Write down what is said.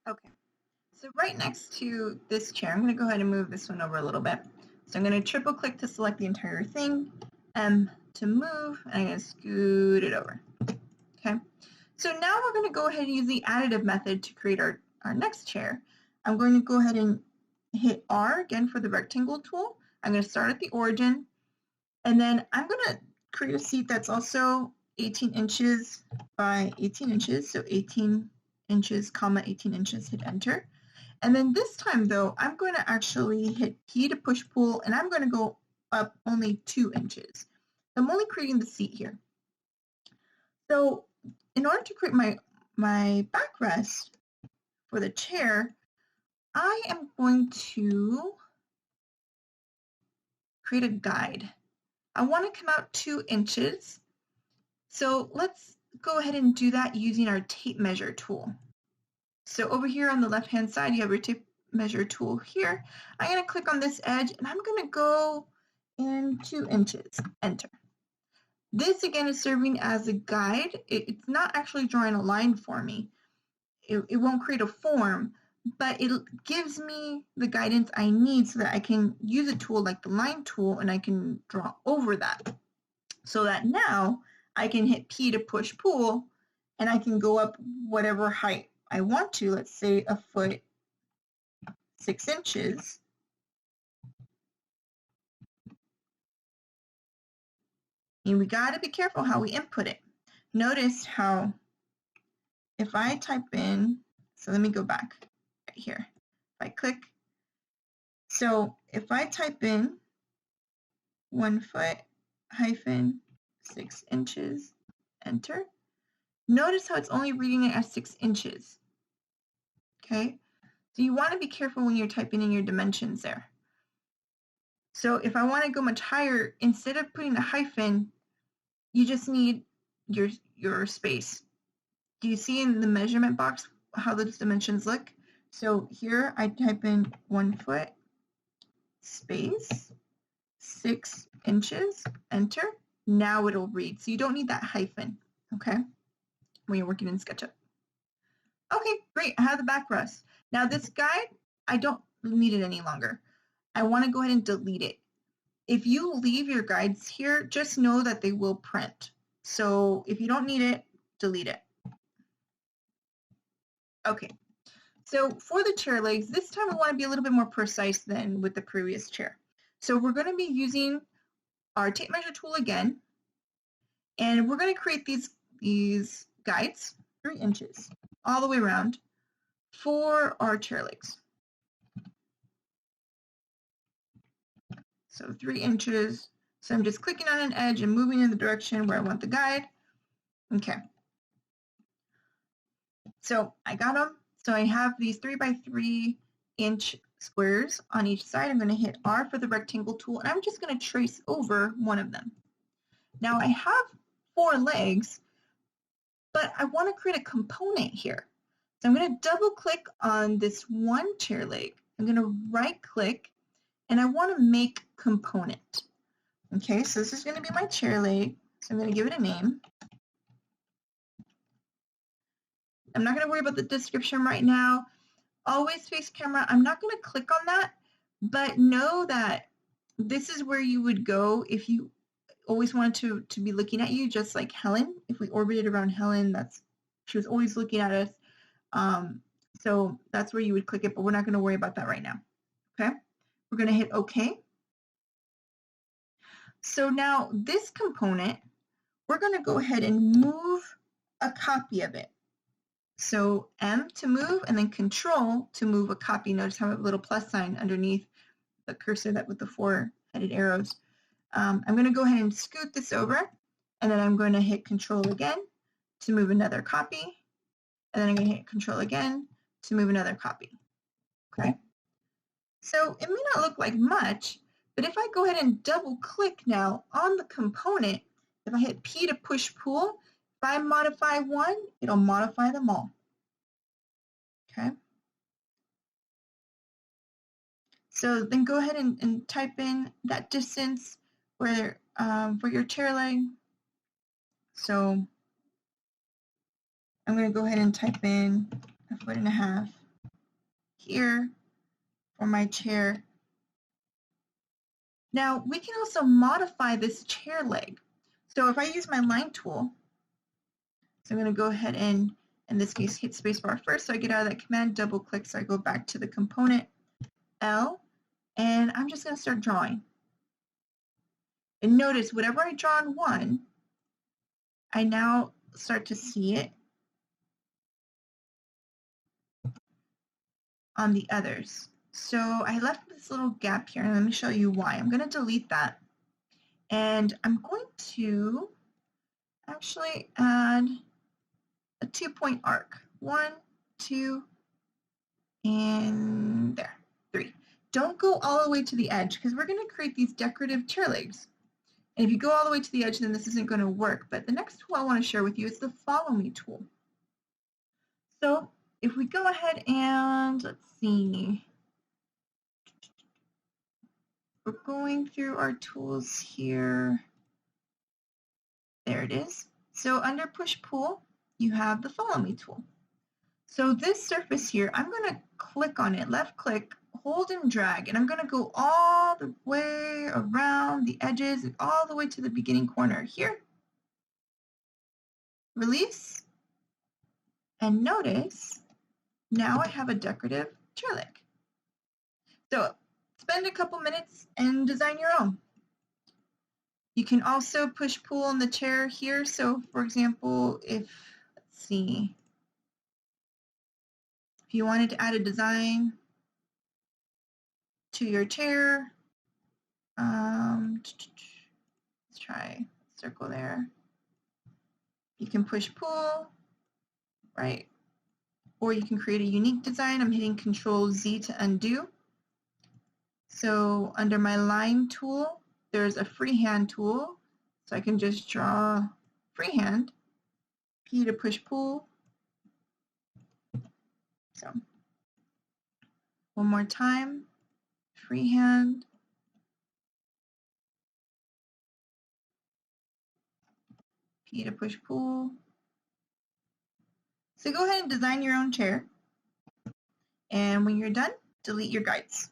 Okay, so right next to this chair, I'm going to go ahead and move this one over a little bit. So I'm going to triple click to select the entire thing, M to move, and I'm going to scoot it over. Okay, so now we're going to go ahead and use the additive method to create our next chair. I'm going to go ahead and hit R again for the rectangle tool. I'm going to start at the origin, and then I'm going to create a seat that's also 18 inches by 18 inches, so 18 inches, comma 18 inches, hit enter. And then this time though, I'm going to actually hit P to push pull, and I'm going to go up only 2 inches. I'm only creating the seat here. So in order to create my backrest for the chair, I am going to create a guide. I want to come out 2 inches. So let's go ahead and do that using our tape measure tool. So over here on the left-hand side, you have your tape measure tool here. I'm going to click on this edge, and I'm going to go in 2 inches, enter. This again is serving as a guide. It's not actually drawing a line for me. It won't create a form, but it gives me the guidance I need so that I can use a tool like the line tool and I can draw over that. So that now I can hit P to push pull, and I can go up whatever height I want to, let's say 1 foot 6 inches. And we got to be careful how we input it. Notice how if I type in, so let me go back right here. If I click, so if I type in 1 foot hyphen 6 inches, enter, notice how it's only reading it as 6 inches. Okay, so you want to be careful when you're typing in your dimensions there. So if I want to go much higher, instead of putting a hyphen, you just need your space. Do you see in the measurement box how those dimensions look? So here I type in 1 foot, space, 6 inches, enter. Now it'll read. So you don't need that hyphen, okay, when you're working in SketchUp. Okay, great, I have the backrest. Now this guide, I don't need it any longer. I want to go ahead and delete it. If you leave your guides here, just know that they will print. So if you don't need it, delete it. Okay, so for the chair legs, this time we want to be a little bit more precise than with the previous chair. So we're going to be using our tape measure tool again, and we're going to create these guides, 3 inches, all the way around for our chair legs. So 3 inches. So I'm just clicking on an edge and moving in the direction where I want the guide. Okay. So I got them. So I have these 3 by 3 inch squares on each side. I'm going to hit R for the rectangle tool, and I'm just going to trace over one of them. Now I have 4 legs, but I want to create a component here. So I'm going to double click on this one chair leg. I'm going to right click, and I want to make component. Okay, so this is going to be my chair leg. So I'm going to give it a name. I'm not going to worry about the description right now. Always face camera. I'm not going to click on that, but know that this is where you would go if you always wanted to be looking at you, just like Helen. If we orbited around Helen, she was always looking at us. So that's where you would click it, but we're not going to worry about that right now. Okay, we're going to hit OK. So now this component, we're going to go ahead and move a copy of it. So M to move, and then Control to move a copy. Notice how I have a little plus sign underneath the cursor that with the 4-headed arrows. I'm going to go ahead and scoot this over, and then I'm going to hit Control again to move another copy, and then I'm going to hit Control again to move another copy. Okay. So it may not look like much, but if I go ahead and double click now on the component, if I hit P to push pull, if I modify one, it'll modify them all. Okay. So then go ahead and type in that distance for your chair leg. So I'm going to go ahead and type in 1.5 feet. here for my chair. Now we can also modify this chair leg. So if I use my line tool, so I'm going to go ahead and in this case hit spacebar first so I get out of that command, double click so I go back to the component, L, and I'm just going to start drawing. And notice whatever I draw in one, I now start to see it on the others. So I left this little gap here, and let me show you why. I'm going to delete that, and I'm going to actually add a 2-point arc. 1, 2, and there, 3. Don't go all the way to the edge because we're going to create these decorative chair legs. And if you go all the way to the edge, then this isn't going to work. But the next tool I want to share with you is the Follow Me tool. So if we go ahead and, let's see, we're going through our tools here. There it is. So under Push Pull, you have the Follow Me tool. So this surface here, I'm going to click on it, left click, hold and drag, and I'm going to go all the way around the edges, all the way to the beginning corner here. Release, and notice now I have a decorative chair leg. So spend a couple minutes and design your own. You can also push pull on the chair here. So for example, if, let's see, if you wanted to add a design to your chair, let's try circle there. You can push pull, right? Or you can create a unique design. I'm hitting Control Z to undo. So under my line tool, there's a freehand tool. So I can just draw freehand, P to push pull. So one more time, freehand, P to push pull. So go ahead and design your own chair. And when you're done, delete your guides.